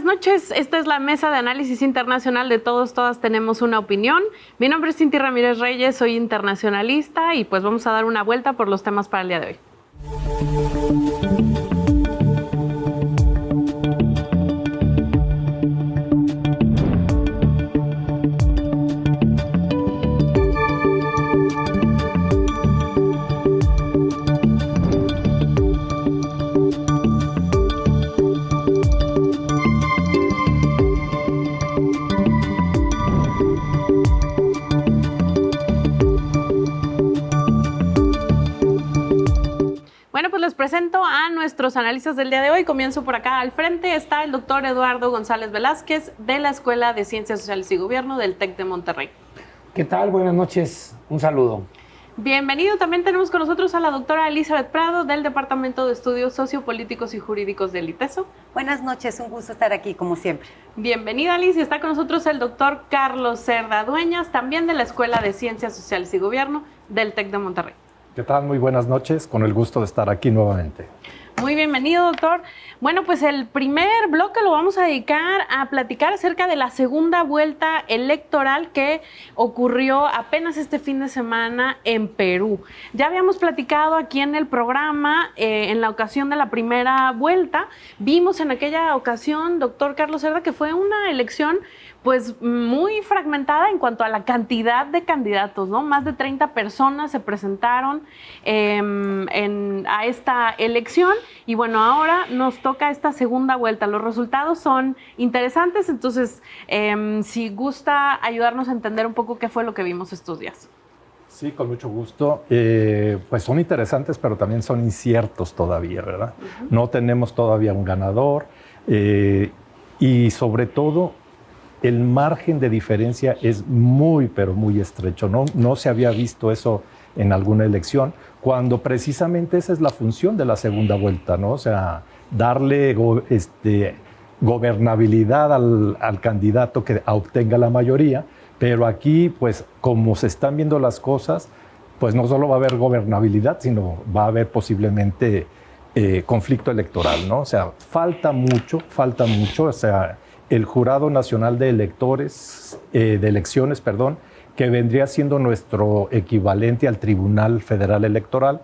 noches. Esta es la mesa de análisis internacional de Todos, Todas Tenemos una Opinión. Mi nombre es Cinti Ramírez Reyes, soy internacionalista y pues vamos a dar una vuelta por los temas para el día de hoy. Presento a nuestros analistas del día de hoy. Comienzo por acá. Al frente está el doctor Eduardo González Velázquez de la Escuela de Ciencias Sociales y Gobierno del TEC de Monterrey. ¿Qué tal? Buenas noches. Un saludo. Bienvenido. También tenemos con nosotros a la doctora Elizabeth Prado del Departamento de Estudios Sociopolíticos y Jurídicos del ITESO. Buenas noches, un gusto estar aquí como siempre. Bienvenida, Liz. Y está con nosotros el doctor Carlos Cerda Dueñas, también de la Escuela de Ciencias Sociales y Gobierno del TEC de Monterrey. ¿Qué tal? Muy buenas noches, con el gusto de estar aquí nuevamente. Muy bienvenido, doctor. Bueno, pues el primer bloque lo vamos a dedicar a platicar acerca de la segunda vuelta electoral que ocurrió apenas este fin de semana en Perú. Ya habíamos platicado aquí en el programa en la ocasión de la primera vuelta. Vimos en aquella ocasión, doctor Carlos Cerda, que fue una elección pues muy fragmentada en cuanto a la cantidad de candidatos, ¿no? Más de 30 personas se presentaron a esta elección y bueno, ahora nos toca esta segunda vuelta. Los resultados son interesantes, entonces si gusta ayudarnos a entender un poco qué fue lo que vimos estos días. Sí, con mucho gusto. Pues son interesantes, pero también son inciertos todavía, ¿verdad? No tenemos todavía un ganador y sobre todo el margen de diferencia es muy, pero muy estrecho. No se había visto eso en alguna elección, cuando precisamente esa es la función de la segunda vuelta, ¿no? O sea, darle gobernabilidad al candidato que obtenga la mayoría, pero aquí, pues, como se están viendo las cosas, pues no solo va a haber gobernabilidad, sino va a haber posiblemente conflicto electoral, ¿no? O sea, falta mucho, o sea, el Jurado Nacional de Elecciones, que vendría siendo nuestro equivalente al Tribunal Federal Electoral,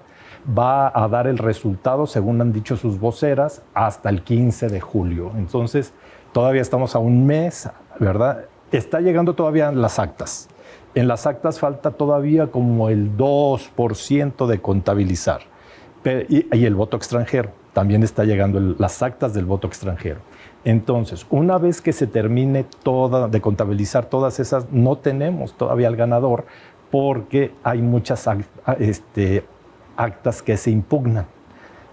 va a dar el resultado, según han dicho sus voceras, hasta el 15 de julio. Entonces, todavía estamos a un mes, ¿verdad? Está llegando todavía las actas. En las actas falta todavía como el 2% de contabilizar. Y el voto extranjero. También está llegando las actas del voto extranjero. Entonces, una vez que se termine de contabilizar todas esas, no tenemos todavía al ganador porque hay muchas actas que se impugnan,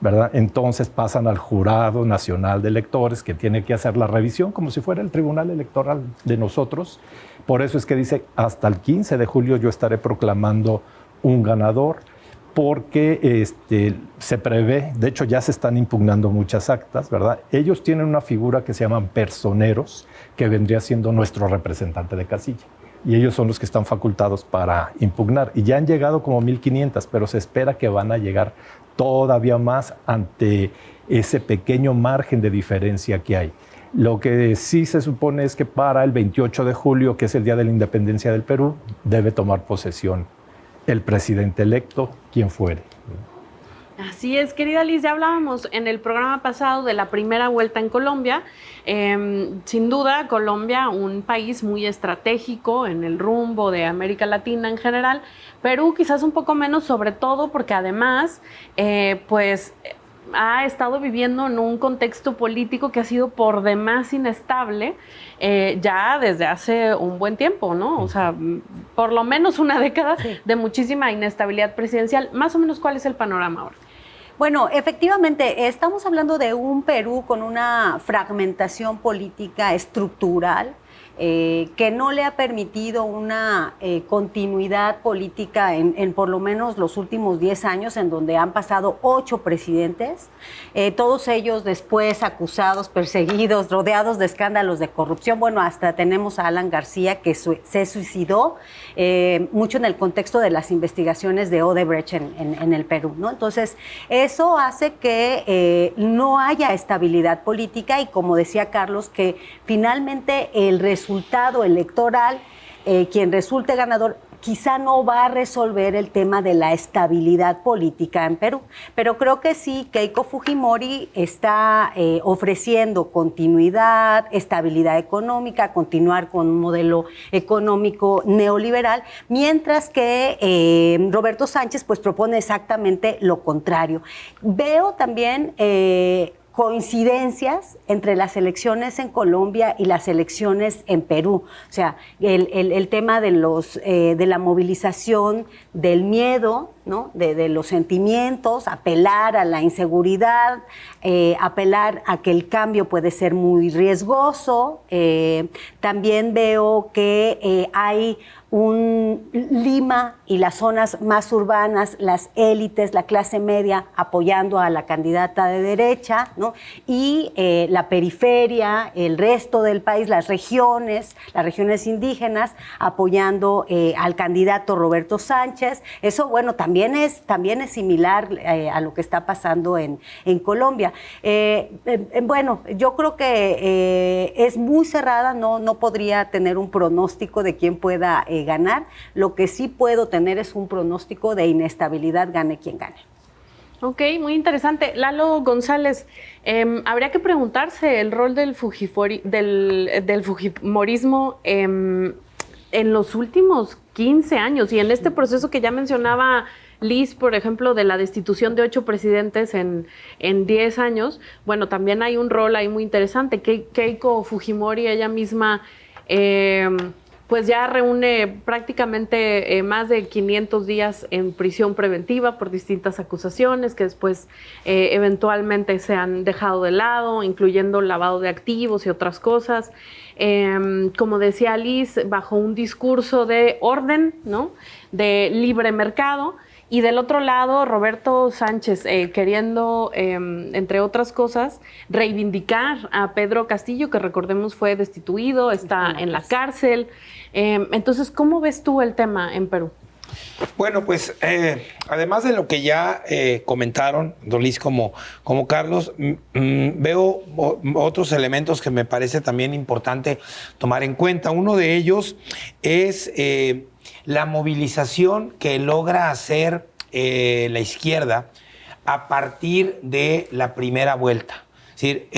¿verdad? Entonces pasan al Jurado Nacional de Electores, que tiene que hacer la revisión como si fuera el Tribunal Electoral de nosotros. Por eso es que dice, hasta el 15 de julio yo estaré proclamando un ganador, porque se prevé, de hecho ya se están impugnando muchas actas, ¿verdad? Ellos tienen una figura que se llaman personeros, que vendría siendo nuestro representante de casilla. Y ellos son los que están facultados para impugnar. Y ya han llegado como 1,500, pero se espera que van a llegar todavía más ante ese pequeño margen de diferencia que hay. Lo que sí se supone es que para el 28 de julio, que es el Día de la Independencia del Perú, debe tomar posesión el presidente electo, quien fuere. Así es, querida Liz, ya hablábamos en el programa pasado de la primera vuelta en Colombia. Sin duda, Colombia, un país muy estratégico en el rumbo de América Latina en general. Perú quizás un poco menos, sobre todo porque además, pues ha estado viviendo en un contexto político que ha sido por demás inestable ya desde hace un buen tiempo, ¿no? O sea, por lo menos una década de muchísima inestabilidad presidencial. Más o menos, ¿cuál es el panorama ahora? Bueno, efectivamente, estamos hablando de un Perú con una fragmentación política estructural que no le ha permitido una continuidad política en por lo menos los últimos 10 años, en donde han pasado 8 presidentes, todos ellos después acusados, perseguidos, rodeados de escándalos de corrupción. Bueno, hasta tenemos a Alan García, que se suicidó, mucho en el contexto de las investigaciones de Odebrecht en el Perú, ¿no? Entonces, eso hace que no haya estabilidad política y, como decía Carlos, que finalmente el resultado electoral, quien resulte ganador, quizá no va a resolver el tema de la estabilidad política en Perú. Pero creo que sí, Keiko Fujimori está ofreciendo continuidad, estabilidad económica, continuar con un modelo económico neoliberal, mientras que Roberto Sánchez pues propone exactamente lo contrario. Veo también coincidencias entre las elecciones en Colombia y las elecciones en Perú. O sea, el tema de la movilización, del miedo, ¿no? De los sentimientos, apelar a la inseguridad, apelar a que el cambio puede ser muy riesgoso. También veo que hay Lima y las zonas más urbanas, las élites, la clase media apoyando a la candidata de derecha, ¿no? Y la periferia, el resto del país, las regiones indígenas apoyando al candidato Roberto Sánchez. Eso, bueno, también es similar a lo que está pasando en Colombia. Bueno, yo creo que es muy cerrada, no podría tener un pronóstico de quién pueda ganar. Lo que sí puedo tener es un pronóstico de inestabilidad, gane quien gane. Ok, muy interesante. Lalo González, habría que preguntarse el rol del fujimorismo en los últimos 15 años y en este proceso que ya mencionaba Liz, por ejemplo, de la destitución de 8 presidentes en 10 años. Bueno, también hay un rol ahí muy interesante. Keiko Fujimori, ella misma, pues ya reúne prácticamente más de 500 días en prisión preventiva por distintas acusaciones que después eventualmente se han dejado de lado, incluyendo lavado de activos y otras cosas. Como decía Liz, bajo un discurso de orden, ¿no? De libre mercado. Y del otro lado, Roberto Sánchez queriendo, entre otras cosas, reivindicar a Pedro Castillo, que recordemos fue destituido, está en la cárcel. Entonces, ¿cómo ves tú el tema en Perú? Bueno, pues además de lo que ya comentaron, don Liz como Carlos, veo otros elementos que me parece también importante tomar en cuenta. Uno de ellos es la movilización que logra hacer la izquierda a partir de la primera vuelta. Es decir,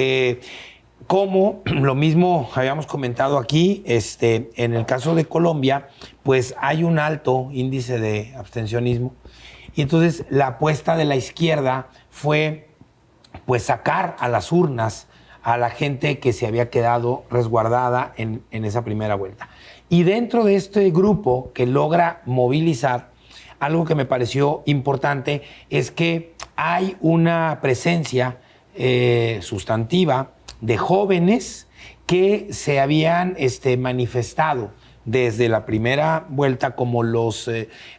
como lo mismo habíamos comentado aquí, en el caso de Colombia, pues hay un alto índice de abstencionismo. Y entonces la apuesta de la izquierda fue pues sacar a las urnas a la gente que se había quedado resguardada en esa primera vuelta. Y dentro de este grupo que logra movilizar, algo que me pareció importante es que hay una presencia sustantiva de jóvenes que se habían manifestado desde la primera vuelta como los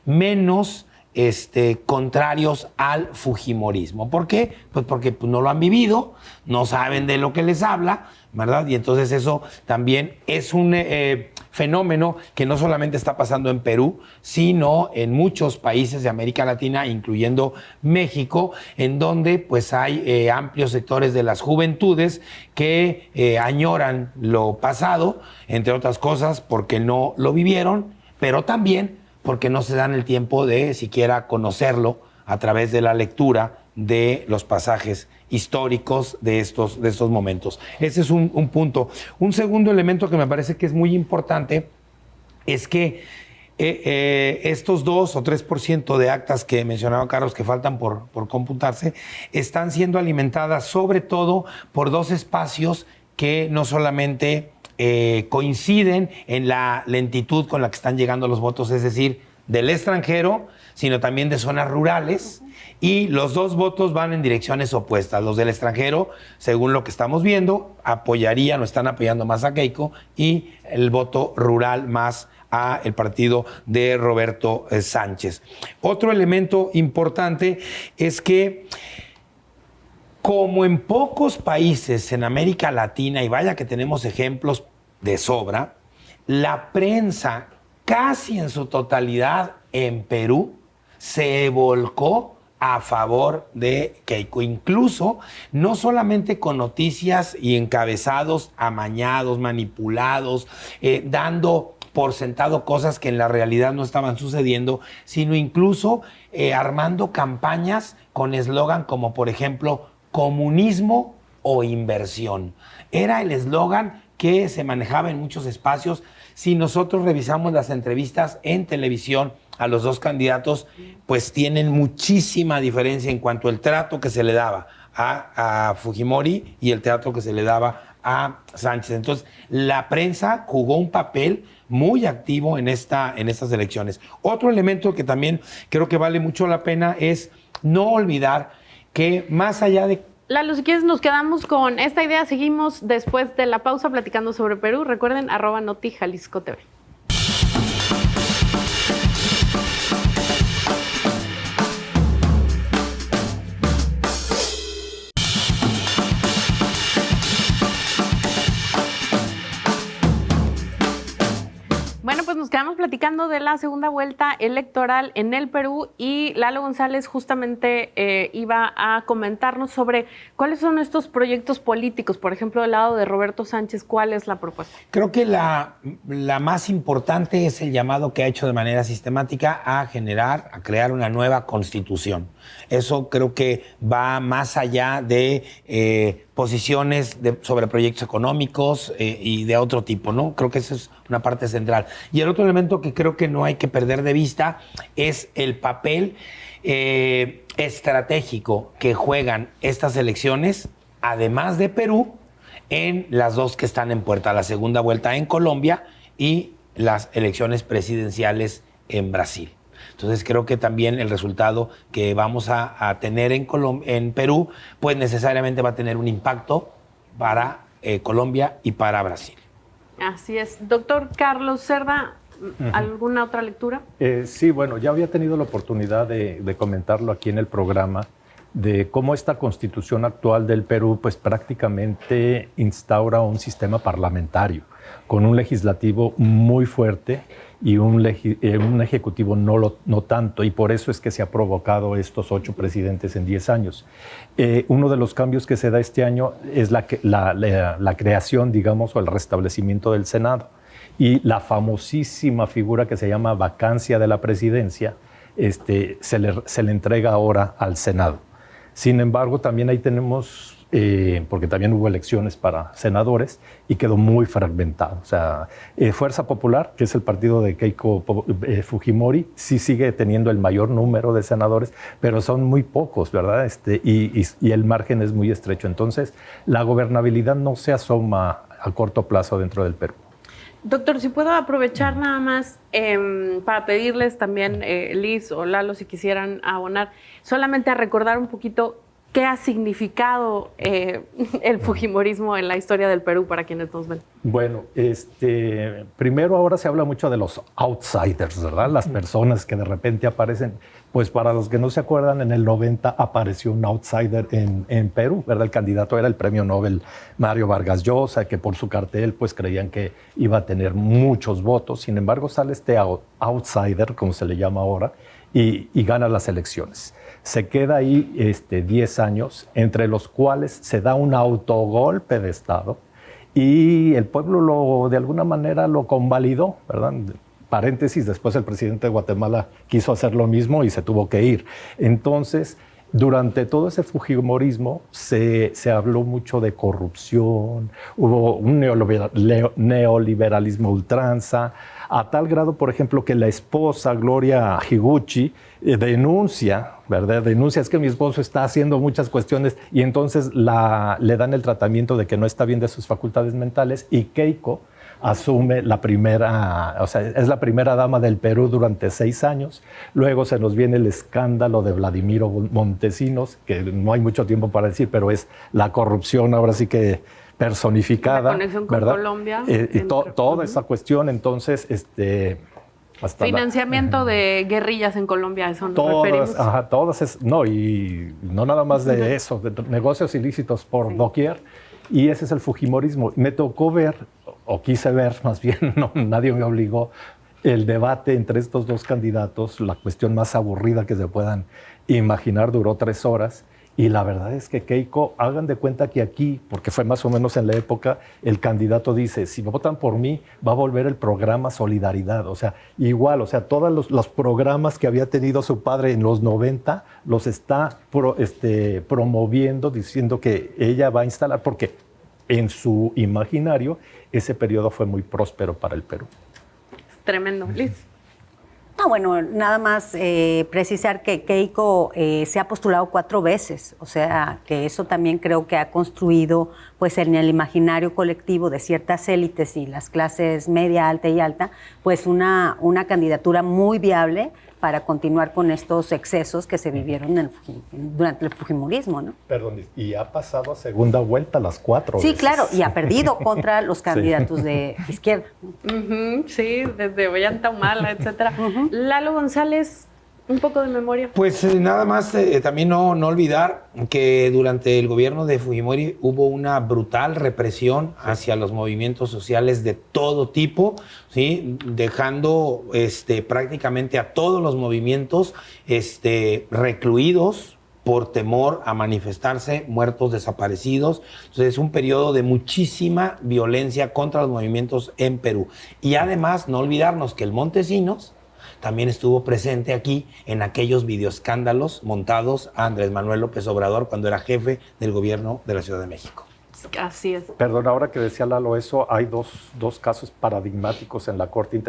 menos contrarios al fujimorismo. ¿Por qué? Pues porque no lo han vivido, no saben de lo que les habla, ¿verdad? Y entonces eso también es un fenómeno que no solamente está pasando en Perú, sino en muchos países de América Latina, incluyendo México, en donde pues hay amplios sectores de las juventudes que añoran lo pasado, entre otras cosas porque no lo vivieron, pero también porque no se dan el tiempo de siquiera conocerlo a través de la lectura de los pasajes históricos de estos momentos. Ese es un punto. Un segundo elemento que me parece que es muy importante es que estos 2 o 3% de actas que mencionaba Carlos que faltan por computarse están siendo alimentadas sobre todo por 2 espacios que no solamente coinciden en la lentitud con la que están llegando los votos, es decir, del extranjero, sino también de zonas rurales. Y los dos votos van en direcciones opuestas. Los del extranjero, según lo que estamos viendo, apoyarían o están apoyando más a Keiko, y el voto rural más a el partido de Roberto Sánchez. Otro elemento importante es que, como en pocos países en América Latina, y vaya que tenemos ejemplos de sobra, la prensa casi en su totalidad en Perú se volcó a favor de Keiko, incluso no solamente con noticias y encabezados amañados, manipulados, dando por sentado cosas que en la realidad no estaban sucediendo, sino incluso armando campañas con eslogan como, por ejemplo, comunismo o inversión. Era el eslogan que se manejaba en muchos espacios. Si nosotros revisamos las entrevistas en televisión a los dos candidatos, pues tienen muchísima diferencia en cuanto al trato que se le daba a Fujimori y el trato que se le daba a Sánchez. Entonces, la prensa jugó un papel muy activo en estas elecciones. Otro elemento que también creo que vale mucho la pena es no olvidar que, más allá de... Lalo, si quieres nos quedamos con esta idea, seguimos después de la pausa platicando sobre Perú. Recuerden, @NotiJaliscoTV. Bueno, pues nos quedamos platicando de la segunda vuelta electoral en el Perú, y Lalo González justamente iba a comentarnos sobre cuáles son estos proyectos políticos. Por ejemplo, del lado de Roberto Sánchez, ¿cuál es la propuesta? Creo que la más importante es el llamado que ha hecho de manera sistemática a crear una nueva constitución. Eso creo que va más allá de posiciones sobre proyectos económicos y de otro tipo, ¿no? Creo que esa es una parte central. Y el otro elemento que creo que no hay que perder de vista es el papel estratégico que juegan estas elecciones, además de Perú, en las dos que están en puerta, la segunda vuelta en Colombia y las elecciones presidenciales en Brasil. Entonces creo que también el resultado que vamos a tener en Perú, pues necesariamente va a tener un impacto para Colombia y para Brasil. Así es. Doctor Carlos Cerda, ¿alguna otra lectura? Sí, bueno, ya había tenido la oportunidad de comentarlo aquí en el programa, de cómo esta constitución actual del Perú pues prácticamente instaura un sistema parlamentario con un legislativo muy fuerte y un ejecutivo no tanto, y por eso es que se ha provocado estos 8 presidentes en 10 años. Uno de los cambios que se da este año es la creación, digamos, o el restablecimiento del Senado, y la famosísima figura que se llama vacancia de la presidencia se le entrega ahora al Senado. Sin embargo, también ahí tenemos, porque también hubo elecciones para senadores y quedó muy fragmentado. O sea, Fuerza Popular, que es el partido de Keiko Fujimori, sí sigue teniendo el mayor número de senadores, pero son muy pocos, ¿verdad? Y el margen es muy estrecho. Entonces, la gobernabilidad no se asoma a corto plazo dentro del Perú. Doctor, si puedo aprovechar nada más para pedirles también, Liz o Lalo, si quisieran abonar, solamente a recordar un poquito qué ha significado el fujimorismo en la historia del Perú para quienes nos ven. Bueno, primero ahora se habla mucho de los outsiders, ¿verdad? Las personas que de repente aparecen. Pues para los que no se acuerdan, en el 90 apareció un outsider en Perú, ¿verdad? El candidato era el premio Nobel Mario Vargas Llosa, que por su cartel pues creían que iba a tener muchos votos. Sin embargo, sale este outsider, como se le llama ahora, y gana las elecciones. Se queda ahí 10 años, entre los cuales se da un autogolpe de Estado, y el pueblo de alguna manera lo convalidó, ¿verdad? Paréntesis, después el presidente de Guatemala quiso hacer lo mismo y se tuvo que ir. Entonces, durante todo ese fujimorismo se habló mucho de corrupción, hubo un neoliberalismo ultranza, a tal grado, por ejemplo, que la esposa Gloria Higuchi denuncia, ¿verdad? Denuncia, es que mi esposo está haciendo muchas cuestiones, y entonces le dan el tratamiento de que no está bien de sus facultades mentales, y Keiko asume la primera, o sea, es la primera dama del Perú durante 6 años. Luego se nos viene el escándalo de Vladimiro Montesinos, que no hay mucho tiempo para decir, pero es la corrupción ahora sí que personificada. La conexión con ¿verdad? Colombia. Toda esa cuestión, entonces, hasta financiamiento de guerrillas en Colombia, eso nos referimos. No, y no nada más de eso, de negocios ilícitos por doquier, y ese es el fujimorismo. Me tocó ver, o quise ver más bien, no, nadie me obligó, el debate entre estos dos candidatos, la cuestión más aburrida que se puedan imaginar, duró 3 horas. Y la verdad es que Keiko, hagan de cuenta que aquí, porque fue más o menos en la época, el candidato dice, si votan por mí, va a volver el programa Solidaridad. O sea, igual, o sea, todos los programas que había tenido su padre en los 90, los está promoviendo, diciendo que ella va a instalar, porque en su imaginario ese periodo fue muy próspero para el Perú. Tremendo. Liz. Bueno, nada más precisar que Keiko se ha postulado 4 veces, o sea, que eso también creo que ha construido, pues en el imaginario colectivo de ciertas élites y las clases media, alta y alta, pues una candidatura muy viable para continuar con estos excesos que se vivieron durante el fujimorismo, ¿no? Perdón, y ha pasado a segunda vuelta las 4 veces. Sí, claro, y ha perdido contra los candidatos de izquierda. Sí, desde Ollanta Humala, etcétera. Lalo González, un poco de memoria. Pues nada más también no olvidar que durante el gobierno de Fujimori hubo una brutal represión hacia los movimientos sociales de todo tipo, ¿sí? Dejando prácticamente a todos los movimientos recluidos por temor a manifestarse, muertos, desaparecidos. Entonces es un periodo de muchísima violencia contra los movimientos en Perú. Y además no olvidarnos que el Montesinos también estuvo presente aquí en aquellos videoescándalos montados a Andrés Manuel López Obrador cuando era jefe del gobierno de la Ciudad de México. Así es. Perdón, ahora que decía Lalo eso, hay dos casos paradigmáticos en la Corte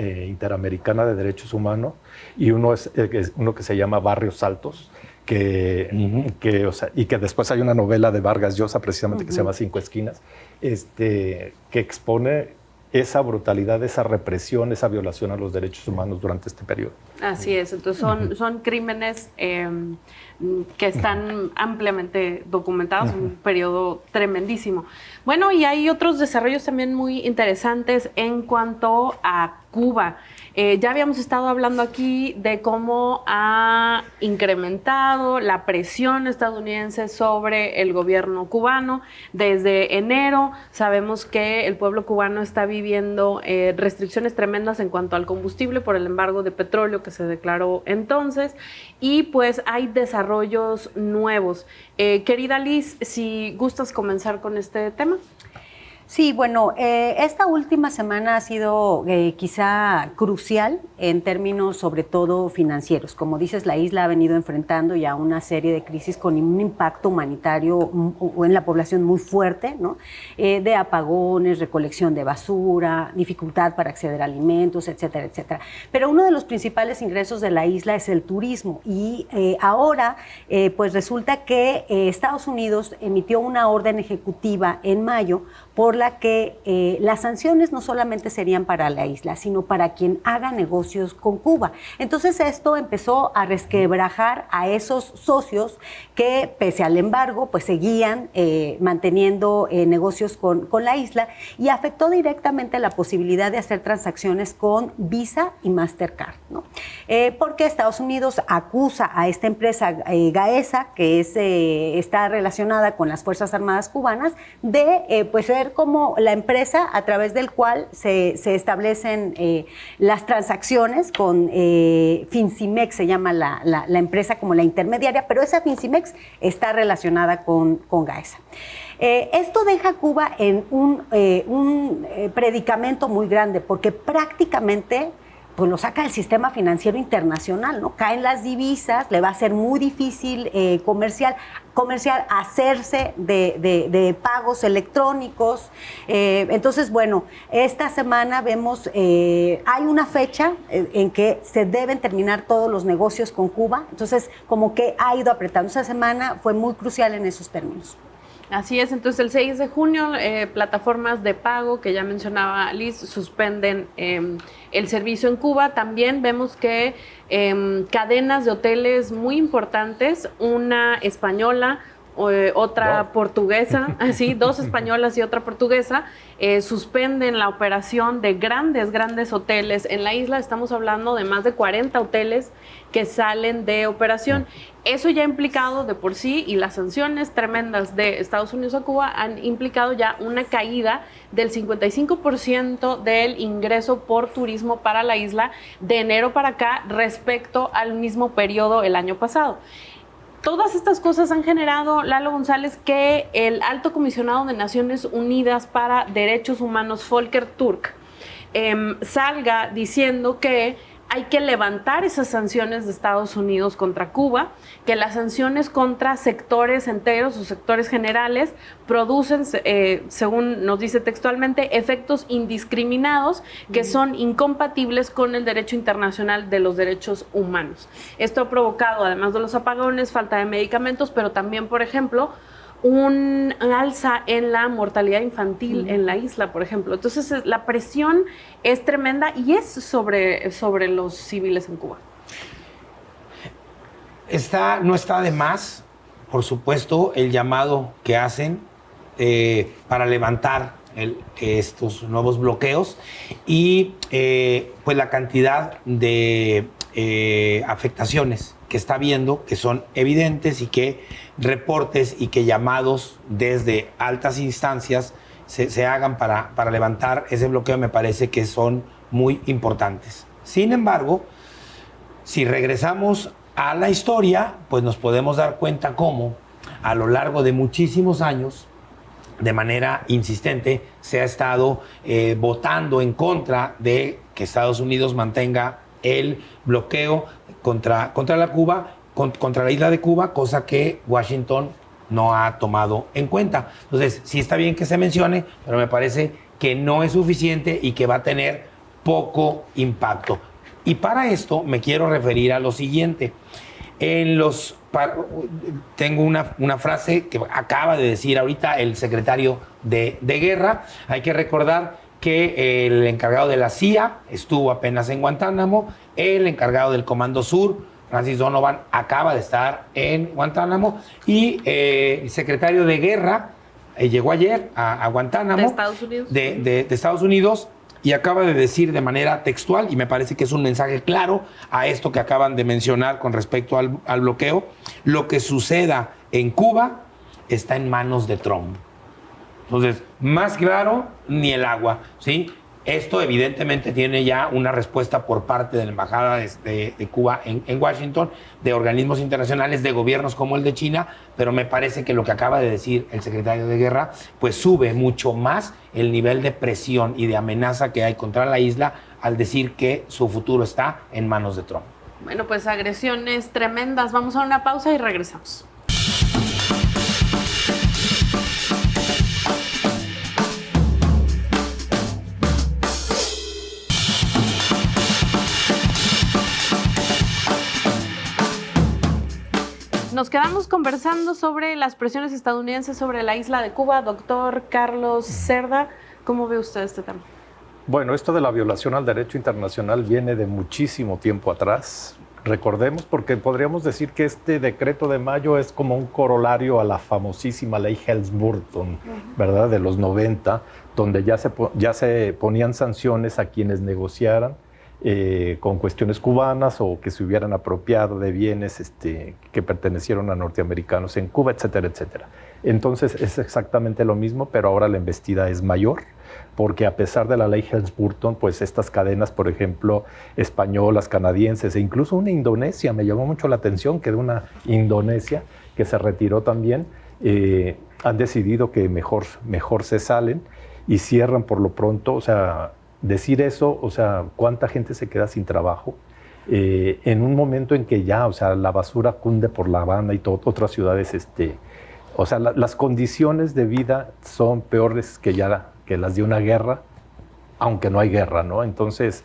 Interamericana de Derechos Humanos, y uno que se llama Barrios Altos, y que después hay una novela de Vargas Llosa precisamente que se llama Cinco Esquinas, que expone esa brutalidad, esa represión, esa violación a los derechos humanos durante este periodo. Así es, entonces son crímenes que están ampliamente documentados, un periodo tremendísimo. Bueno, y hay otros desarrollos también muy interesantes en cuanto a Cuba. Ya habíamos estado hablando aquí de cómo ha incrementado la presión estadounidense sobre el gobierno cubano. Desde enero sabemos que el pueblo cubano está viviendo restricciones tremendas en cuanto al combustible por el embargo de petróleo que se declaró entonces, y pues hay desarrollos nuevos. Querida Liz, si gustas comenzar con este tema. Sí, bueno, esta última semana ha sido quizá crucial en términos sobre todo financieros. Como dices, la isla ha venido enfrentando ya una serie de crisis con un impacto humanitario en la población muy fuerte, ¿no? De apagones, recolección de basura, dificultad para acceder a alimentos, etcétera, etcétera. Pero uno de los principales ingresos de la isla es el turismo, y ahora pues resulta que Estados Unidos emitió una orden ejecutiva en mayo por la que las sanciones no solamente serían para la isla, sino para quien haga negocios con Cuba. Entonces esto empezó a resquebrajar a esos socios que, pese al embargo, pues seguían manteniendo negocios con la isla, y afectó directamente la posibilidad de hacer transacciones con Visa y Mastercard, ¿no? Porque Estados Unidos acusa a esta empresa Gaesa, que está relacionada con las Fuerzas Armadas cubanas, de pues ser como la empresa a través del cual se establecen las transacciones con Fincimex, se llama la empresa como la intermediaria, pero esa Fincimex está relacionada con Gaesa. Esto deja a Cuba en un predicamento muy grande, porque prácticamente pues lo saca del sistema financiero internacional, ¿no? Caen las divisas, le va a ser muy difícil comercial hacerse de pagos electrónicos. Entonces, bueno, esta semana vemos, hay una fecha en que se deben terminar todos los negocios con Cuba, entonces como que ha ido apretando. Esa semana fue muy crucial en esos términos. Así es, entonces el 6 de junio plataformas de pago que ya mencionaba Liz suspenden el servicio en Cuba. También vemos que cadenas de hoteles muy importantes, una española, otra portuguesa, así, 2 españolas y otra portuguesa, suspenden la operación de grandes hoteles en la isla. Estamos hablando de más de 40 hoteles que salen de operación. Eso ya ha implicado de por sí, y las sanciones tremendas de Estados Unidos a Cuba han implicado ya una caída del 55% del ingreso por turismo para la isla de enero para acá respecto al mismo periodo el año pasado. Todas estas cosas han generado, Lalo González, que el alto comisionado de Naciones Unidas para Derechos Humanos, Volker Turk, salga diciendo que hay que levantar esas sanciones de Estados Unidos contra Cuba, que las sanciones contra sectores enteros o sectores generales producen, según nos dice textualmente, efectos indiscriminados que son incompatibles con el derecho internacional de los derechos humanos. Esto ha provocado, además de los apagones, falta de medicamentos, pero también, por ejemplo, un alza en la mortalidad infantil en la isla, por ejemplo. Entonces, la presión es tremenda y es sobre los civiles en Cuba. No está de más, por supuesto, el llamado que hacen para levantar estos nuevos bloqueos y pues la cantidad de afectaciones que está viendo, que son evidentes y que reportes y que llamados desde altas instancias se hagan para levantar ese bloqueo, me parece que son muy importantes. Sin embargo, si regresamos a la historia, pues nos podemos dar cuenta cómo a lo largo de muchísimos años, de manera insistente, se ha estado votando en contra de que Estados Unidos mantenga el bloqueo contra la isla de Cuba, cosa que Washington no ha tomado en cuenta. Entonces, sí está bien que se mencione, pero me parece que no es suficiente y que va a tener poco impacto. Y para esto me quiero referir a lo siguiente. Tengo una frase que acaba de decir ahorita el secretario de Guerra. Hay que recordar que el encargado de la CIA estuvo apenas en Guantánamo, el encargado del Comando Sur, Francis Donovan, acaba de estar en Guantánamo y el secretario de Guerra llegó ayer a Guantánamo. ¿De Estados Unidos? De Estados Unidos, y acaba de decir de manera textual, y me parece que es un mensaje claro a esto que acaban de mencionar con respecto al bloqueo: lo que suceda en Cuba está en manos de Trump. Entonces, más claro, ni el agua, ¿sí? Esto evidentemente tiene ya una respuesta por parte de la Embajada de Cuba en Washington, de organismos internacionales, de gobiernos como el de China, pero me parece que lo que acaba de decir el secretario de Guerra, pues sube mucho más el nivel de presión y de amenaza que hay contra la isla al decir que su futuro está en manos de Trump. Bueno, pues agresiones tremendas. Vamos a una pausa y regresamos. Nos quedamos conversando sobre las presiones estadounidenses sobre la isla de Cuba. Doctor Carlos Cerda, ¿cómo ve usted este tema? Bueno, esto de la violación al derecho internacional viene de muchísimo tiempo atrás. Recordemos, porque podríamos decir que este decreto de mayo es como un corolario a la famosísima ley Helms-Burton, ¿verdad?, de los 90, donde ya se ponían sanciones a quienes negociaran con cuestiones cubanas o que se hubieran apropiado de bienes que pertenecieron a norteamericanos en Cuba, etcétera, etcétera. Entonces es exactamente lo mismo, pero ahora la embestida es mayor, porque a pesar de la ley Helms-Burton, pues estas cadenas, por ejemplo, españolas, canadienses e incluso una Indonesia, me llamó mucho la atención que de una Indonesia que se retiró también, han decidido que mejor se salen y cierran por lo pronto. O sea, decir eso, o sea, cuánta gente se queda sin trabajo en un momento en que ya, o sea, la basura cunde por La Habana y otras ciudades, o sea, las condiciones de vida son peores que las de una guerra, aunque no hay guerra, ¿no? Entonces,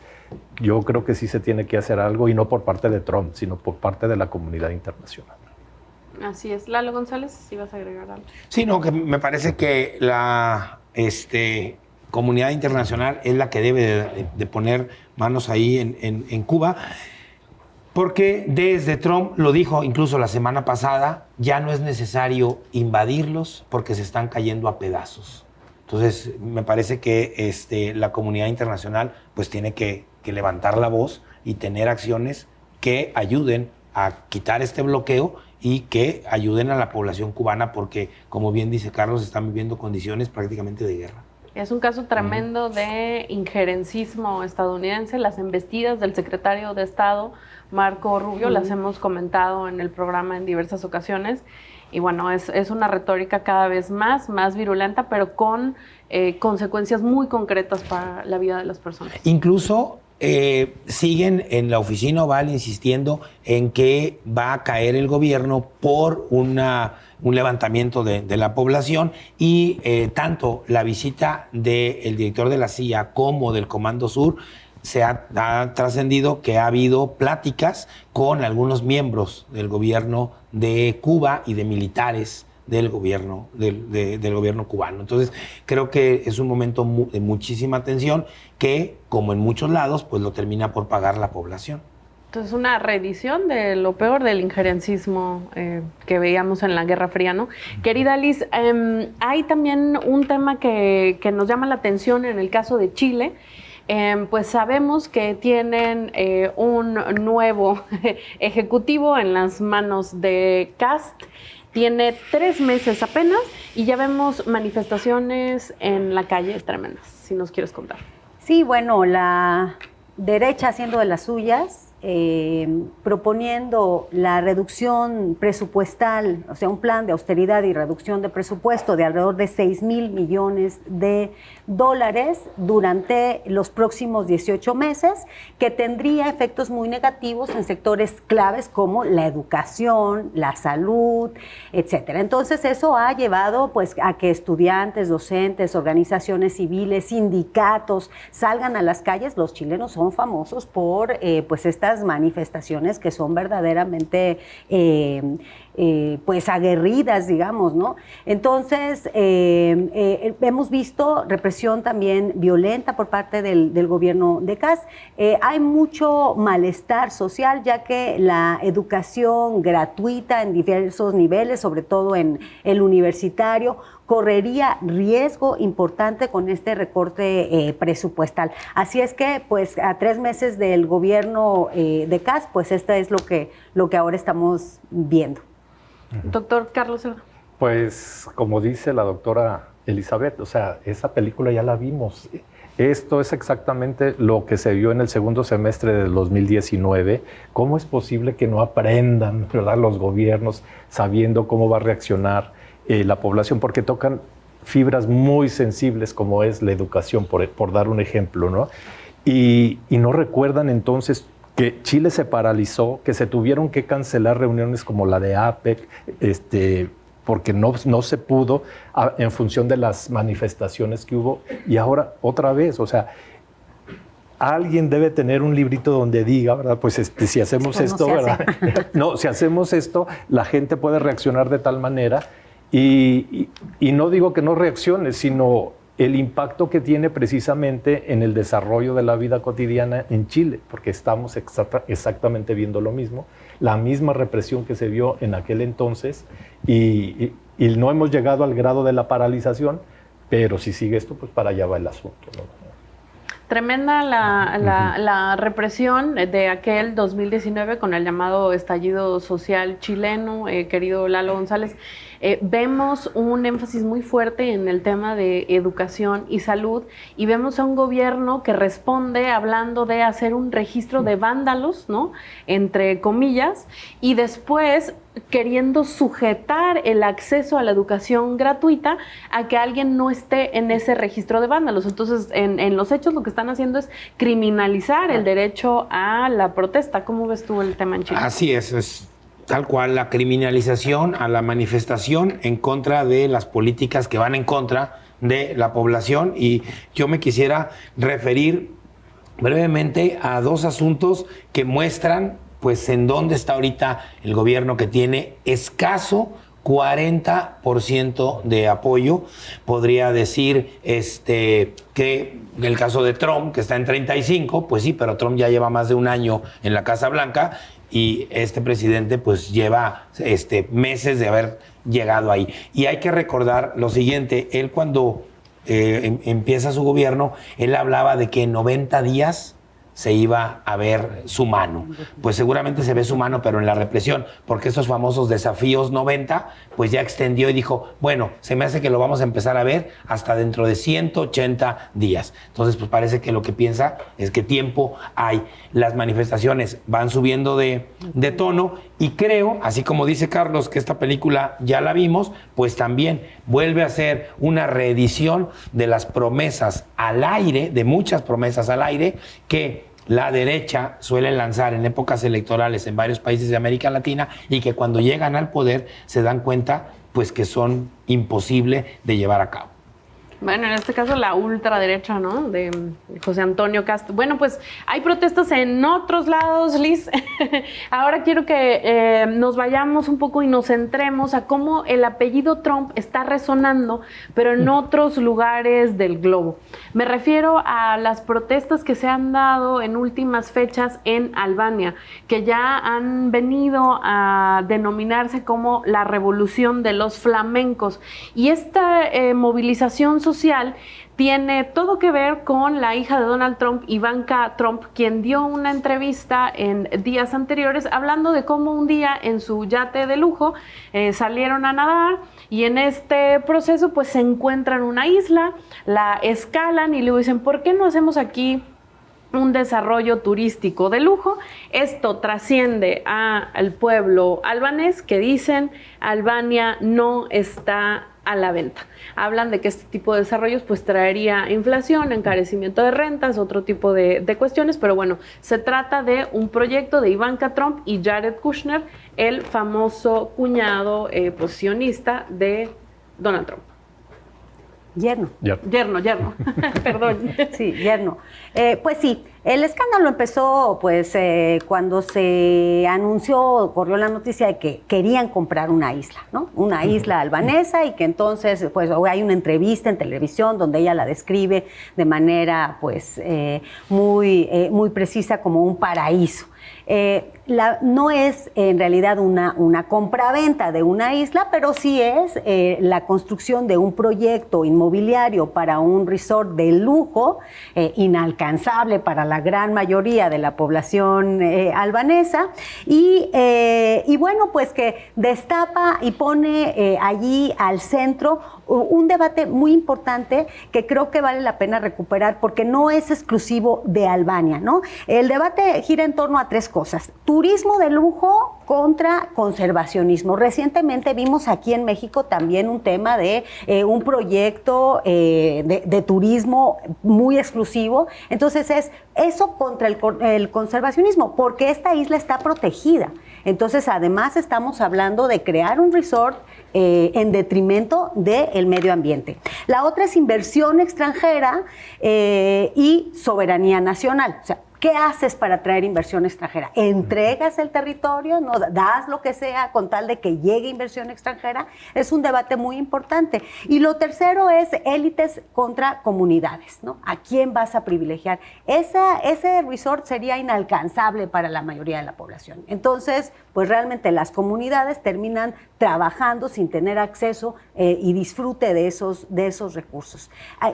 yo creo que sí se tiene que hacer algo, y no por parte de Trump, sino por parte de la comunidad internacional. Así es. Lalo González, si vas a agregar algo. Sí, no, que me parece que la comunidad internacional es la que debe de poner manos ahí en Cuba, porque desde Trump lo dijo incluso la semana pasada, ya no es necesario invadirlos porque se están cayendo a pedazos. Entonces, me parece que la comunidad internacional pues tiene que levantar la voz y tener acciones que ayuden a quitar este bloqueo y que ayuden a la población cubana porque, como bien dice Carlos, están viviendo condiciones prácticamente de guerra. Es un caso tremendo de injerencismo estadounidense. Las embestidas del secretario de Estado, Marco Rubio, las hemos comentado en el programa en diversas ocasiones. Y bueno, es una retórica cada vez más virulenta, pero con consecuencias muy concretas para la vida de las personas. Incluso siguen en la oficina oval insistiendo en que va a caer el gobierno por un levantamiento de la población y tanto la visita del director de la CIA como del Comando Sur se ha trascendido que ha habido pláticas con algunos miembros del gobierno de Cuba y de militares del gobierno, del gobierno cubano. Entonces, creo que es un momento de muchísima tensión que, como en muchos lados, pues lo termina por pagar la población. Entonces, una reedición de lo peor del injerencismo que veíamos en la Guerra Fría, ¿no? Querida Liz, hay también un tema que nos llama la atención en el caso de Chile. Pues sabemos que tienen un nuevo ejecutivo en las manos de Kast. Tiene 3 meses apenas y ya vemos manifestaciones en la calle tremendas, si nos quieres contar. Sí, bueno, la derecha haciendo de las suyas, proponiendo la reducción presupuestal, o sea, un plan de austeridad y reducción de presupuesto de alrededor de $6,000 millones durante los próximos 18 meses, que tendría efectos muy negativos en sectores claves como la educación, la salud, etcétera. Entonces, eso ha llevado pues a que estudiantes, docentes, organizaciones civiles, sindicatos salgan a las calles. Los chilenos son famosos por pues estas manifestaciones que son verdaderamente pues aguerridas, digamos, ¿no? Entonces, hemos visto represión también violenta por parte del gobierno de Kast. Hay mucho malestar social, ya que la educación gratuita en diversos niveles, sobre todo en el universitario, correría riesgo importante con este recorte presupuestal. Así es que, pues, a 3 meses del gobierno de Kast, pues, esto es lo que ahora estamos viendo. Doctor Carlos. Pues, como dice la doctora Elizabeth, o sea, esa película ya la vimos. Esto es exactamente lo que se vio en el segundo semestre del 2019. ¿Cómo es posible que no aprendan, ¿verdad?, los gobiernos sabiendo cómo va a reaccionar la población? Porque tocan fibras muy sensibles como es la educación, por dar un ejemplo, ¿no? Y no recuerdan entonces que Chile se paralizó, que se tuvieron que cancelar reuniones como la de APEC, porque no se pudo en función de las manifestaciones que hubo. Y ahora otra vez, o sea, alguien debe tener un librito donde diga, ¿verdad? Pues si hacemos esto, ¿verdad? No, si hacemos esto, la gente puede reaccionar de tal manera. Y no digo que no reaccione, sino el impacto que tiene precisamente en el desarrollo de la vida cotidiana en Chile, porque estamos exactamente viendo lo mismo, la misma represión que se vio en aquel entonces, y no hemos llegado al grado de la paralización, pero si sigue esto, pues para allá va el asunto, ¿no? Tremenda la represión de aquel 2019 con el llamado estallido social chileno, querido Lalo González. Vemos un énfasis muy fuerte en el tema de educación y salud y vemos a un gobierno que responde hablando de hacer un registro de vándalos, ¿no?, entre comillas, y después queriendo sujetar el acceso a la educación gratuita a que alguien no esté en ese registro de vándalos. Entonces, en los hechos lo que están haciendo es criminalizar el derecho a la protesta. ¿Cómo ves tú el tema en Chile? Así es tal cual, la criminalización a la manifestación en contra de las políticas que van en contra de la población. Y yo me quisiera referir brevemente a 2 asuntos que muestran pues en dónde está ahorita el gobierno que tiene escaso 40% de apoyo. Podría decir que en el caso de Trump, que está en 35%, pues sí, pero Trump ya lleva más de un año en la Casa Blanca y este presidente pues lleva meses de haber llegado ahí. Y hay que recordar lo siguiente, él cuando empieza su gobierno, él hablaba de que en 90 días se iba a ver su mano. Pues seguramente se ve su mano, pero en la represión, porque esos famosos desafíos 90, pues ya extendió y dijo, bueno, se me hace que lo vamos a empezar a ver hasta dentro de 180 días. Entonces, pues parece que lo que piensa es que tiempo hay. Las manifestaciones van subiendo de tono y creo, así como dice Carlos, que esta película ya la vimos, pues también vuelve a ser una reedición de las promesas al aire, de muchas promesas al aire, que la derecha suele lanzar en épocas electorales en varios países de América Latina y que cuando llegan al poder se dan cuenta pues que son imposibles de llevar a cabo. Bueno, en este caso la ultraderecha, ¿no? De José Antonio Cast. Bueno, pues hay protestas en otros lados, Liz. Ahora quiero que nos vayamos un poco y nos centremos a cómo el apellido Trump está resonando, pero en otros lugares del globo. Me refiero a las protestas que se han dado en últimas fechas en Albania, que ya han venido a denominarse como la revolución de los flamencos. Y esta movilización social tiene todo que ver con la hija de Donald Trump, Ivanka Trump, quien dio una entrevista en días anteriores hablando de cómo un día en su yate de lujo salieron a nadar y en este proceso pues se encuentran una isla, la escalan y luego dicen, ¿por qué no hacemos aquí un desarrollo turístico de lujo? Esto trasciende al pueblo albanés que dicen Albania no está a la venta. Hablan de que este tipo de desarrollos pues traería inflación, encarecimiento de rentas, otro tipo de cuestiones, pero bueno, se trata de un proyecto de Ivanka Trump y Jared Kushner, el famoso cuñado sionista de Donald Trump. Yerno. Perdón. Sí, yerno. Pues sí, el escándalo empezó pues cuando se anunció, corrió la noticia de que querían comprar una isla, ¿no? Una isla albanesa y que entonces pues hay una entrevista en televisión donde ella la describe de manera pues muy precisa como un paraíso. No es en realidad una compraventa de una isla, pero sí es la construcción de un proyecto inmobiliario para un resort de lujo, inalcanzable para la gran mayoría de la población albanesa, y bueno, pues que destapa y pone allí al centro un debate muy importante que creo que vale la pena recuperar porque no es exclusivo de Albania, ¿no? El debate gira en torno a tres cosas: turismo de lujo contra conservacionismo. Recientemente vimos aquí en México también un tema de un proyecto de turismo muy exclusivo. Entonces es eso contra el conservacionismo, porque esta isla está protegida. Entonces, además, estamos hablando de crear un resort en detrimento del medio ambiente. La otra es inversión extranjera y soberanía nacional. O sea, ¿qué haces para atraer inversión extranjera? ¿Entregas el territorio? ¿No? ¿Das lo que sea con tal de que llegue inversión extranjera? Es un debate muy importante. Y lo tercero es élites contra comunidades, ¿no? ¿A quién vas a privilegiar? Ese resort sería inalcanzable para la mayoría de la población. Entonces, pues realmente las comunidades terminan trabajando sin tener acceso y disfrute de esos recursos.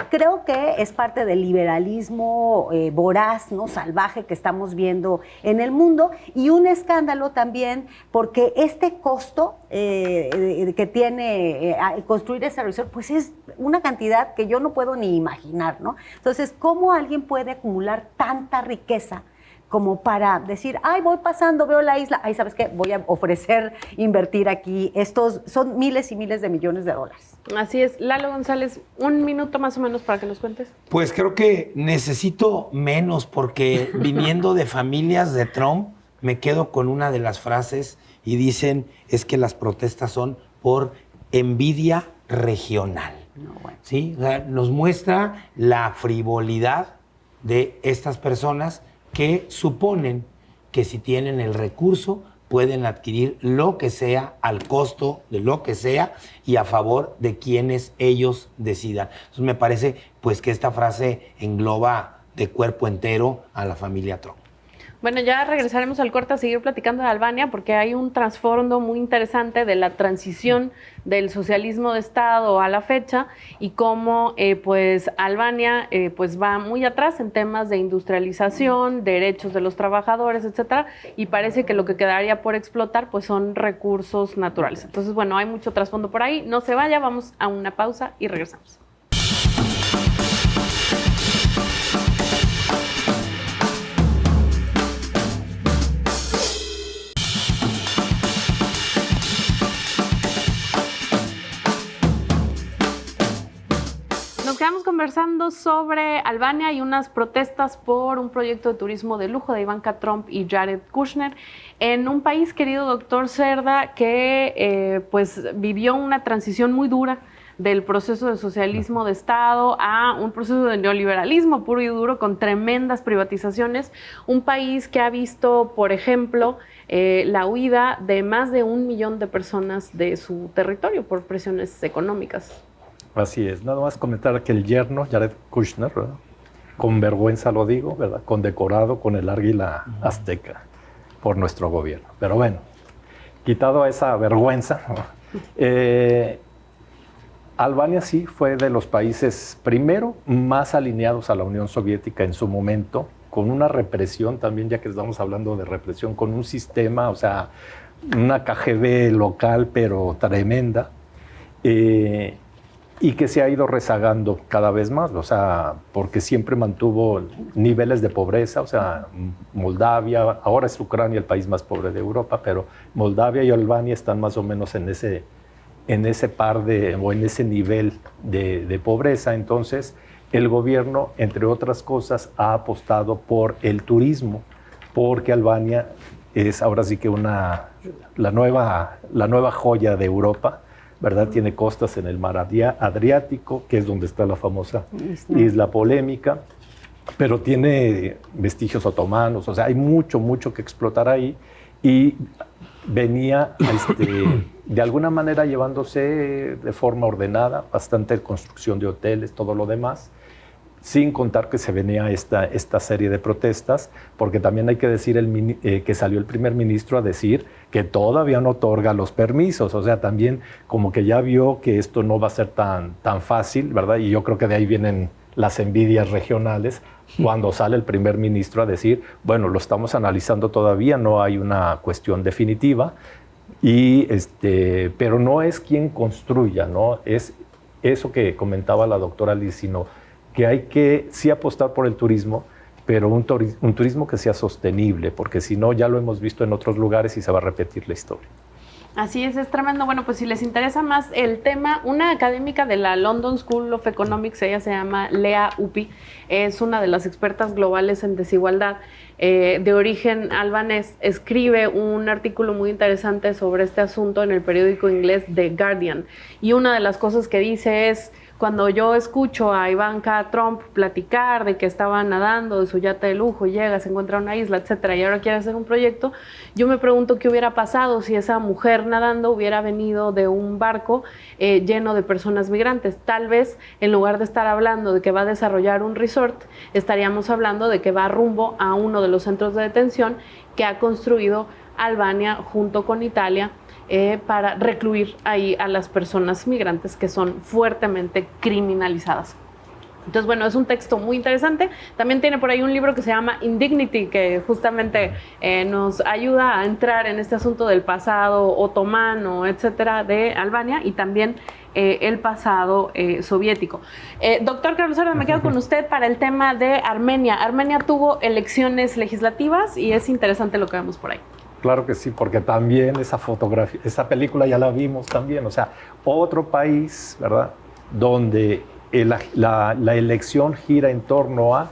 Creo que es parte del liberalismo voraz, ¿no? Salvaje que estamos viendo en el mundo, y un escándalo también porque este costo que tiene construir ese resort, pues es una cantidad que yo no puedo ni imaginar, ¿no? Entonces, ¿cómo alguien puede acumular tanta riqueza como para decir, ay, voy pasando, veo la isla, ay, ¿sabes qué? Voy a ofrecer invertir aquí. Estos son miles y miles de millones de dólares. Así es. Lalo González, un minuto más o menos para que nos cuentes. Pues creo que necesito menos, porque viniendo de familias de Trump, me quedo con una de las frases y dicen, es que las protestas son por envidia regional. No, bueno. ¿Sí? O sea, nos muestra la frivolidad de estas personas que suponen que si tienen el recurso pueden adquirir lo que sea al costo de lo que sea y a favor de quienes ellos decidan. Entonces me parece pues que esta frase engloba de cuerpo entero a la familia Trump. Bueno, ya regresaremos al corte a seguir platicando de Albania porque hay un trasfondo muy interesante de la transición del socialismo de Estado a la fecha y cómo pues Albania pues va muy atrás en temas de industrialización, derechos de los trabajadores, etcétera, y parece que lo que quedaría por explotar pues son recursos naturales. Entonces, bueno, hay mucho trasfondo por ahí. No se vaya, vamos a una pausa y regresamos. Nos quedamos conversando sobre Albania y unas protestas por un proyecto de turismo de lujo de Ivanka Trump y Jared Kushner en un país, querido doctor Cerda, que pues vivió una transición muy dura del proceso de socialismo de Estado a un proceso de neoliberalismo puro y duro con tremendas privatizaciones. Un país que ha visto, por ejemplo, la huida de más de 1 millón de personas de su territorio por presiones económicas. Así es, nada más comentar que el yerno, Jared Kushner, ¿verdad? Con vergüenza lo digo, ¿verdad? Condecorado con el águila azteca por nuestro gobierno. Pero bueno, quitado esa vergüenza, Albania sí fue de los países, primero, más alineados a la Unión Soviética en su momento, con una represión también, ya que estamos hablando de represión, con un sistema, o sea, una KGB local, pero tremenda. Y que se ha ido rezagando cada vez más, o sea, porque siempre mantuvo niveles de pobreza, o sea, Moldavia, ahora es Ucrania el país más pobre de Europa, pero Moldavia y Albania están más o menos en ese par de, o en ese nivel de pobreza. Entonces, el gobierno, entre otras cosas, ha apostado por el turismo, porque Albania es ahora sí que la nueva joya de Europa, ¿verdad? Tiene costas en el mar Adriático, que es donde está la famosa isla polémica, pero tiene vestigios otomanos, o sea, hay mucho que explotar ahí, y venía de alguna manera llevándose de forma ordenada, bastante construcción de hoteles, todo lo demás, sin contar que se venía esta serie de protestas, porque también hay que decir que salió el primer ministro a decir que todavía no otorga los permisos, o sea, también como que ya vio que esto no va a ser tan fácil, ¿verdad? Y yo creo que de ahí vienen las envidias regionales, cuando sale el primer ministro a decir, bueno, lo estamos analizando todavía, no hay una cuestión definitiva, pero no es quien construya, ¿no? Es eso que comentaba la doctora Liz, sino que hay que sí apostar por el turismo, pero un turismo que sea sostenible, porque si no, ya lo hemos visto en otros lugares y se va a repetir la historia. Así es tremendo. Bueno, pues si les interesa más el tema, una académica de la London School of Economics, ella se llama Lea Ypi, es una de las expertas globales en desigualdad, de origen albanés, escribe un artículo muy interesante sobre este asunto en el periódico inglés The Guardian. Y una de las cosas que dice es, cuando yo escucho a Ivanka Trump platicar de que estaba nadando de su yate de lujo, llega, se encuentra en una isla, etcétera, y ahora quiere hacer un proyecto, yo me pregunto qué hubiera pasado si esa mujer nadando hubiera venido de un barco lleno de personas migrantes. Tal vez, en lugar de estar hablando de que va a desarrollar un resort, estaríamos hablando de que va rumbo a uno de los centros de detención que ha construido Albania junto con Italia, para recluir ahí a las personas migrantes que son fuertemente criminalizadas. Entonces, bueno, es un texto muy interesante. También tiene por ahí un libro que se llama Indignity, que justamente nos ayuda a entrar en este asunto del pasado otomano, etcétera, de Albania, y también el pasado soviético. Doctor Carlos Cerda, me quedo con usted para el tema de Armenia. Armenia tuvo elecciones legislativas y es interesante lo que vemos por ahí. Claro que sí, porque también esa fotografía, esa película ya la vimos también, o sea, otro país, ¿verdad?, donde la elección gira en torno a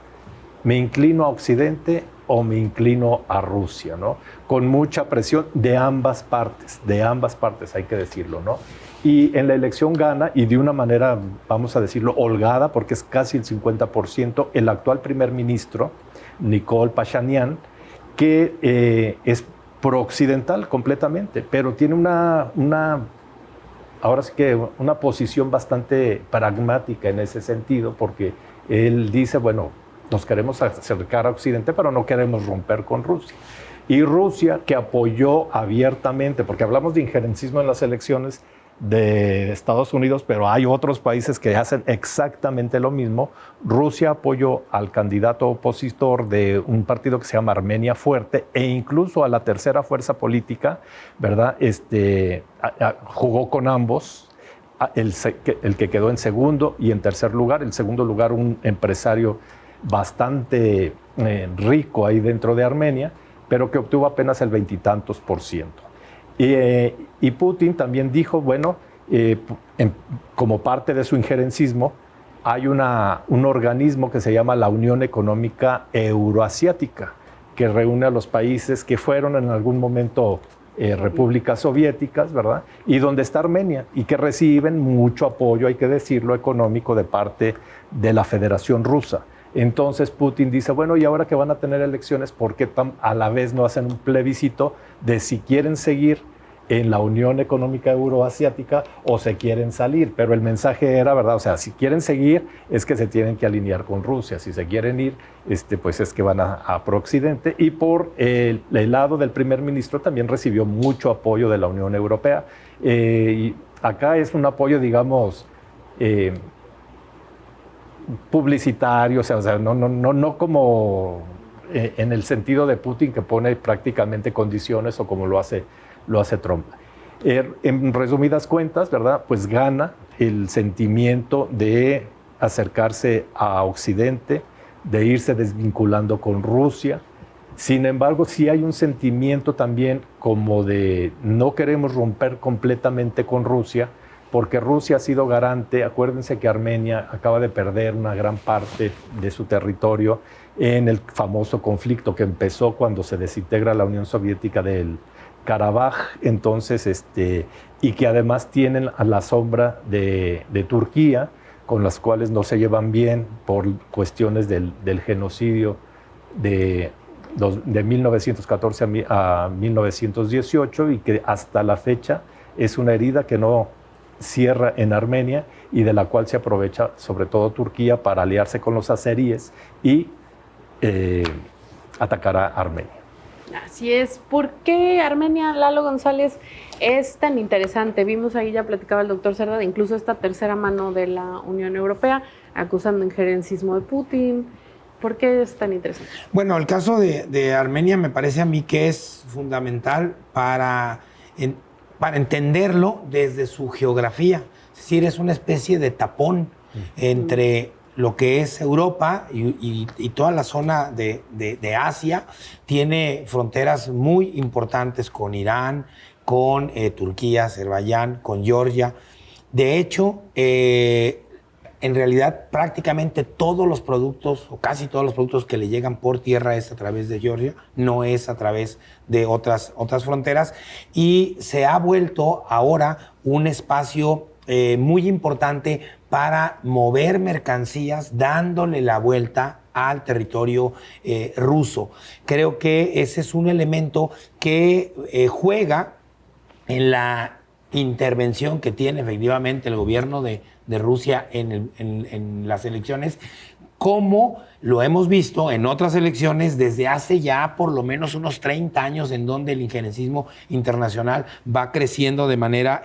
me inclino a Occidente o me inclino a Rusia, ¿no? Con mucha presión de ambas partes, hay que decirlo, ¿no? Y en la elección gana, y de una manera, vamos a decirlo, holgada, porque es casi el 50%, el actual primer ministro, Nikol Pashinyan, que es prooccidental completamente, pero tiene ahora sí que una posición bastante pragmática en ese sentido, porque él dice, bueno, nos queremos acercar a Occidente, pero no queremos romper con Rusia. Y Rusia, que apoyó abiertamente, porque hablamos de injerencismo en las elecciones de Estados Unidos, pero hay otros países que hacen exactamente lo mismo. Rusia apoyó al candidato opositor de un partido que se llama Armenia Fuerte e incluso a la tercera fuerza política, ¿verdad? Jugó con ambos, el que quedó en segundo y en tercer lugar. En segundo lugar, un empresario bastante rico ahí dentro de Armenia, pero que obtuvo apenas el 20 y tantos %. Y Putin también dijo, bueno, como parte de su injerencismo, hay un organismo que se llama la Unión Económica Euroasiática, que reúne a los países que fueron en algún momento repúblicas soviéticas, ¿verdad? Y donde está Armenia, y que reciben mucho apoyo, hay que decirlo, económico de parte de la Federación Rusa. Entonces Putin dice, bueno, y ahora que van a tener elecciones, ¿por qué a la vez no hacen un plebiscito de si quieren seguir en la Unión Económica Euroasiática o se quieren salir? Pero el mensaje era, ¿verdad? O sea, si quieren seguir es que se tienen que alinear con Rusia. Si se quieren ir, pues es que van a pro-occidente. Y por el lado del primer ministro también recibió mucho apoyo de la Unión Europea. Y acá es un apoyo, digamos, publicitario, o sea, no como en el sentido de Putin, que pone prácticamente condiciones, o como lo hace Trump. En resumidas cuentas, ¿verdad? Pues gana el sentimiento de acercarse a Occidente, de irse desvinculando con Rusia. Sin embargo, sí hay un sentimiento también como de no queremos romper completamente con Rusia, porque Rusia ha sido garante. Acuérdense que Armenia acaba de perder una gran parte de su territorio en el famoso conflicto que empezó cuando se desintegra la Unión Soviética del Karabaj, entonces, y que además tienen a la sombra de Turquía, con las cuales no se llevan bien por cuestiones del genocidio de 1914 a 1918, y que hasta la fecha es una herida que no cierra en Armenia y de la cual se aprovecha sobre todo Turquía para aliarse con los azeríes y atacar a Armenia. Así es. ¿Por qué Armenia, Lalo González, es tan interesante? Vimos ahí, ya platicaba el doctor Cerda, de incluso esta tercera mano de la Unión Europea acusando injerencismo de Putin. ¿Por qué es tan interesante? Bueno, el caso de Armenia me parece a mí que es fundamental para entenderlo desde su geografía. Es decir, es una especie de tapón entre lo que es Europa y toda la zona de Asia. Tiene fronteras muy importantes con Irán, con Turquía, Azerbaiyán, con Georgia. De hecho, en realidad prácticamente todos los productos, o casi todos los productos que le llegan por tierra es a través de Georgia, no es a través de otras fronteras, y se ha vuelto ahora un espacio muy importante para mover mercancías dándole la vuelta al territorio ruso. Creo que ese es un elemento que juega en la intervención que tiene efectivamente el gobierno de Rusia en las elecciones, como lo hemos visto en otras elecciones desde hace ya por lo menos unos 30 años, en donde el injerencismo internacional va creciendo de manera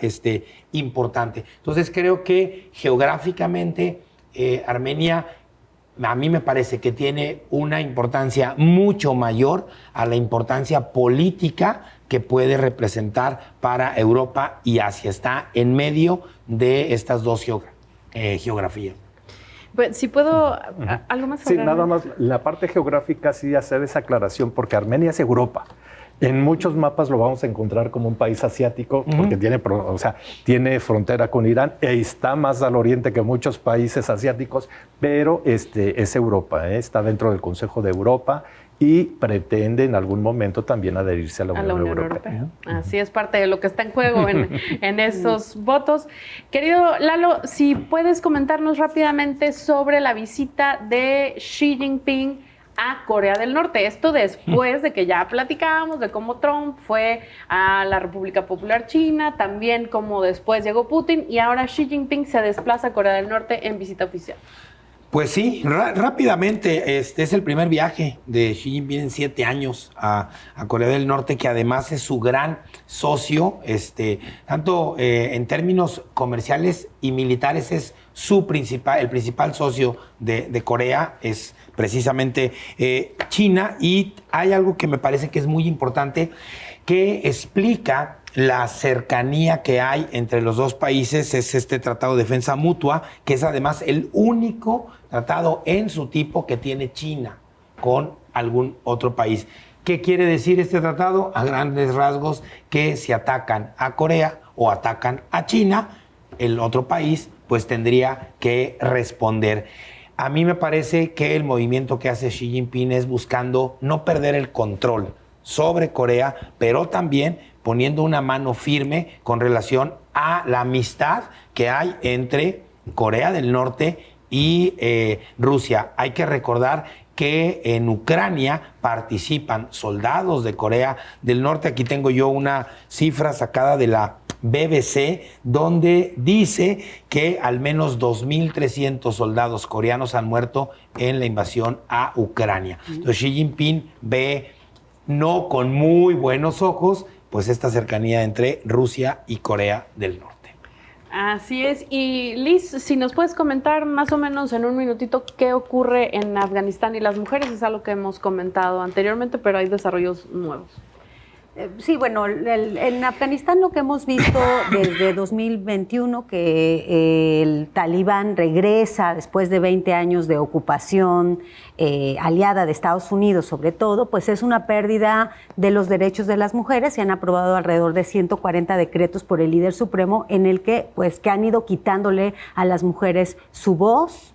importante. Entonces creo que geográficamente Armenia, a mí me parece que tiene una importancia mucho mayor a la importancia política que puede representar para Europa y Asia. Está en medio de estas dos geografías. Pues, si puedo, algo más. Sí, nada más, la parte geográfica sí hacer esa aclaración, porque Armenia es Europa. En muchos mapas lo vamos a encontrar como un país asiático, porque tiene frontera con Irán e está más al oriente que muchos países asiáticos, pero es Europa, está dentro del Consejo de Europa y pretende en algún momento también adherirse a la Unión Europea. Así es, parte de lo que está en juego en esos votos. Querido Lalo, si puedes comentarnos rápidamente sobre la visita de Xi Jinping a Corea del Norte. Esto después de que ya platicábamos de cómo Trump fue a la República Popular China, también como después llegó Putin y ahora Xi Jinping se desplaza a Corea del Norte en visita oficial. Pues sí, rápidamente, es el primer viaje de Xi Jinping en 7 años a Corea del Norte, que además es su gran socio, tanto en términos comerciales y militares es el principal socio de Corea, es precisamente China, y hay algo que me parece que es muy importante, que explica la cercanía que hay entre los dos países, es este Tratado de Defensa Mutua, que es además el único tratado en su tipo que tiene China con algún otro país. ¿Qué quiere decir este tratado? A grandes rasgos, que si atacan a Corea o atacan a China, el otro país pues tendría que responder. A mí me parece que el movimiento que hace Xi Jinping es buscando no perder el control sobre Corea, pero también poniendo una mano firme con relación a la amistad que hay entre Corea del Norte y Rusia. Hay que recordar que en Ucrania participan soldados de Corea del Norte. Aquí tengo yo una cifra sacada de la BBC, donde dice que al menos 2.300 soldados coreanos han muerto en la invasión a Ucrania. Entonces Xi Jinping ve no con muy buenos ojos pues esta cercanía entre Rusia y Corea del Norte. Así es. Y Liz, si nos puedes comentar más o menos en un minutito qué ocurre en Afganistán y las mujeres, es algo que hemos comentado anteriormente, pero hay desarrollos nuevos. Sí, bueno, en Afganistán lo que hemos visto desde 2021, que el Talibán regresa después de 20 años de ocupación aliada de Estados Unidos sobre todo, pues es una pérdida de los derechos de las mujeres. Se han aprobado alrededor de 140 decretos por el líder supremo en el que han ido quitándole a las mujeres su voz,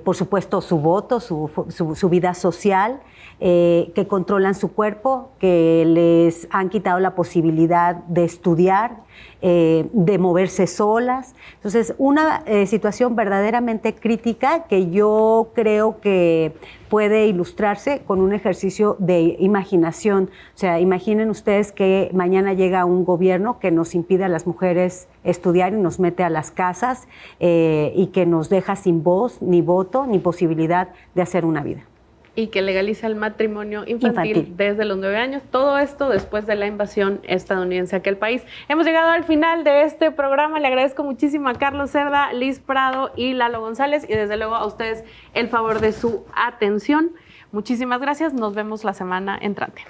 por supuesto su voto, su vida social, que controlan su cuerpo, que les han quitado la posibilidad de estudiar, de moverse solas. Entonces, una situación verdaderamente crítica que yo creo que puede ilustrarse con un ejercicio de imaginación. O sea, imaginen ustedes que mañana llega un gobierno que nos impide a las mujeres estudiar y nos mete a las casas y que nos deja sin voz, ni voto, ni posibilidad de hacer una vida. Y que legaliza el matrimonio infantil desde los 9 años. Todo esto después de la invasión estadounidense a aquel país. Hemos llegado al final de este programa. Le agradezco muchísimo a Carlos Cerda, Liz Prado y Lalo González. Y desde luego a ustedes el favor de su atención. Muchísimas gracias. Nos vemos la semana entrante.